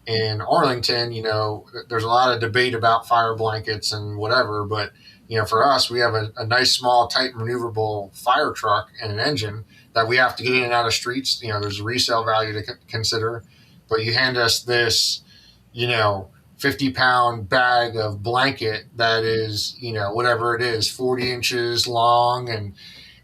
in Arlington, there's a lot of debate about fire blankets and whatever, but for us, we have a nice, small, tight, maneuverable fire truck and an engine that we have to get in and out of streets. There's a resale value to consider, but you hand us this, you know, 50-pound bag of blanket that is, whatever it is, 40 inches long, and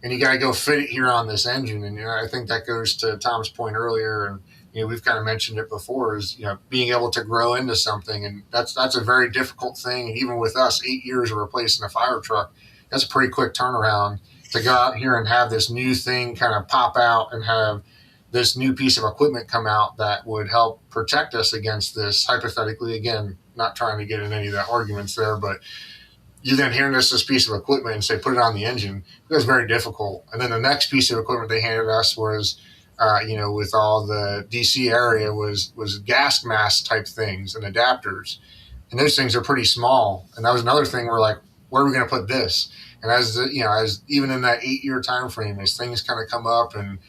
you got to go fit it here on this engine. And I think that goes to Tom's point earlier, and we've kind of mentioned it before, is being able to grow into something, and that's a very difficult thing. And even with us, 8 years of replacing a fire truck, that's a pretty quick turnaround to go out here and have this new thing kind of pop out and have this new piece of equipment come out that would help protect us against this. Hypothetically, again, not trying to get in any of the arguments there, but you then hand us this piece of equipment and say, put it on the engine. It was very difficult. And then the next piece of equipment they handed us was, with all the DC area was gas mask type things and adapters. And those things are pretty small. And that was another thing we're like, where are we going to put this? And as even in that 8-year time frame, as things kind of come up and,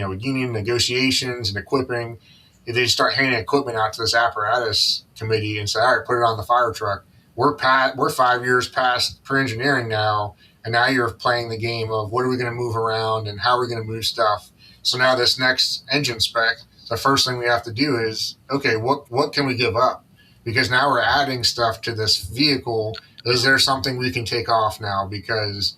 with union negotiations and equipping, they start handing equipment out to this apparatus committee and say, all right, put it on the fire truck. We're 5 years past pre-engineering now, and now you're playing the game of what are we going to move around and how are we going to move stuff. So now this next engine spec, the first thing we have to do is, okay, what can we give up? Because now we're adding stuff to this vehicle. Is there something we can take off now? Because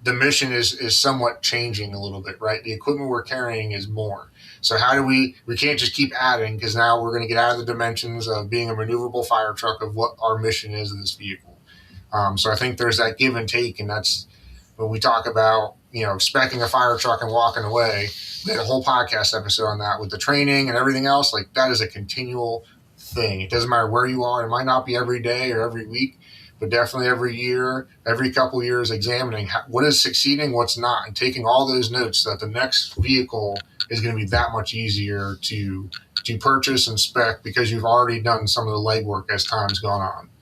the mission is somewhat changing a little bit, right? The equipment we're carrying is more. So how do we can't just keep adding, because now we're going to get out of the dimensions of being a maneuverable fire truck of what our mission is of this vehicle. So I think there's that give and take, and that's when we talk about, speccing a fire truck and walking away. We had a whole podcast episode on that with the training and everything else. Like, that is a continual thing. It doesn't matter where you are. It might not be every day or every week, but definitely every year, every couple of years, examining what is succeeding, what's not, and taking all those notes so that the next vehicle is going to be that much easier to purchase and spec because you've already done some of the legwork as time's gone on.